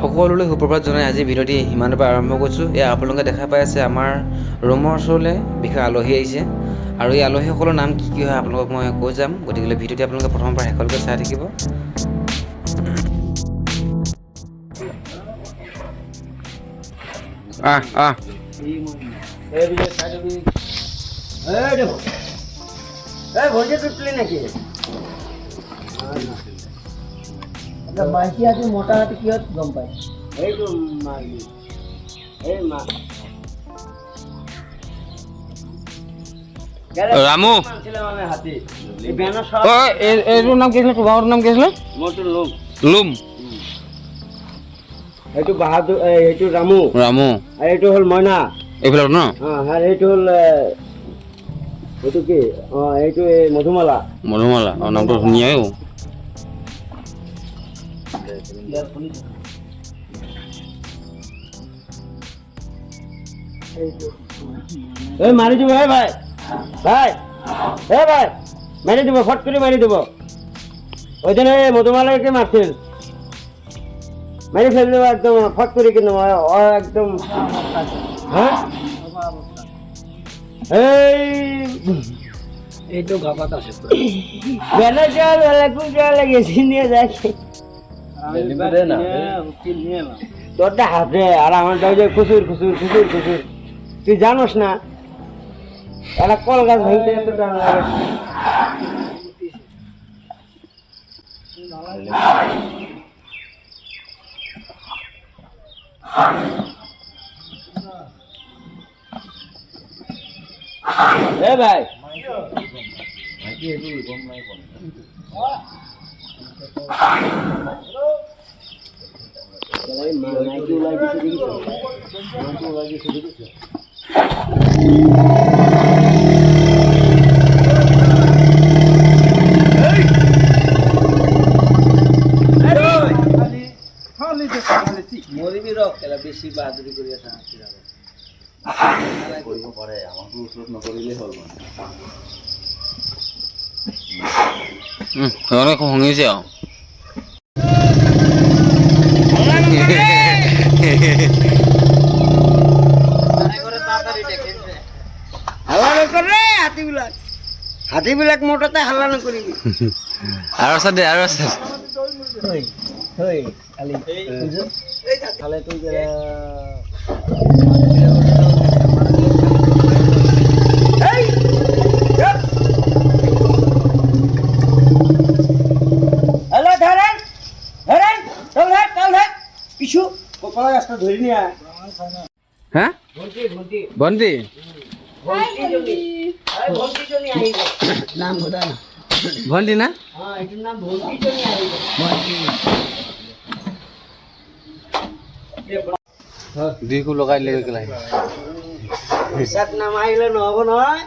সকলোলৈ সুপ্ৰভাত জনাই আজি ভিডিঅ'টি ইমানৰ পৰা আৰম্ভ কৰিছোঁ। এয়া আপোনালোকে দেখা পাই আছে আমাৰ ৰুমৰ ওচৰলৈ বিশেষ আলহী আহিছে আৰু এই আলহীসকলৰ নাম কি কি হয় আপোনালোকক মই কৈ যাম। গতিকে ভিডিঅ'টি আপোনালোকে প্ৰথমৰ পৰা শেষলৈকে চাই থাকিব। মাইকী হাতী মোটা হাতী কিহত গম পায়? এইটো ৰামু এইটোৰ নাম কি আছিলে? তোমাৰ নাম কি আছিলে? লুম। এইটো বাহাদুৰ, এইটো ৰামু ৰামু আৰু এইটো হ'ল মইনা। এইবিলাক ন আৰু এইটো হ'ল এইটো কি এইটো মধুমালা। মধুমালা নামটো ধুনীয়াই। এই মাৰি দিব ভাই ভাই মাৰি দিব, ফট কৰি মাৰি দিব। ওই দিন মধুমালাকে মারছিল, মারি ফেলে দেবো একদম ফট করে, কিন্তু একদম হ্যাঁ এই তো গাপাত আছে বেলা চাল লাগিয়েছি নিয়ে যাই তোরটা হাতে আর আমারটা যে খুচুর খুচুর খুচুর খুচুর। তুই জানোস না একটা কল গাছ ভাঙতে এত টান লাগে। এ ভাই মরিবি রক খেলা বেশি বাহাদুরি করি আছে কৰিব পাৰে, আমাকো ওচৰত নকৰিলেই হ'ল মানে খঙিছে আৰু হাল্লা নকৰে। হাতীবিলাক মোৰ তাতে হাল্লা নকৰিবি। আৰু আছে দে আৰু আছে খালে তুই কিছু কপালা গাছটা ধরে নিয়ে হ্যাঁ ভণ্টি নাম ঘটা না ভণ্টি না এটার নাম ভন্টি দুইকো লগাই লৈ পেলাই সাত নাম আহিলে নহব নহয়।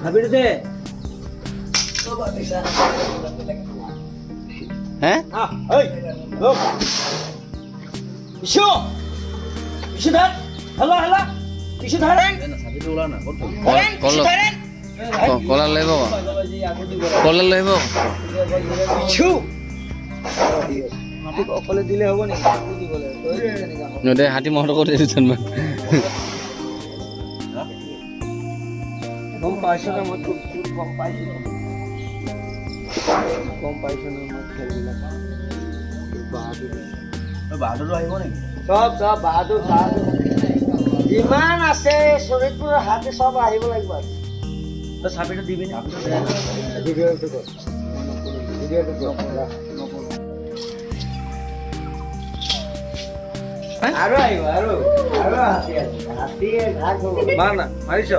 ভাবিলো দে হে কলা লাগিব কলা লাগিব অকলে দিলে হ'ব নেকি? দে হাতী মহত কৰি দিছোঁ গম পাইছো না মই গম পাইছো না মই খেলবিলাক বাহাদুৰ আহিব নেকি? চব বাহাদুৰ যিমান আছে শোণিতপুৰৰ হাতী চব আহিব লাগিব। চাবিটো দিবি নে? আৰু আহিব আৰু হাতী হাতীয়ে ঘাট মাৰিছ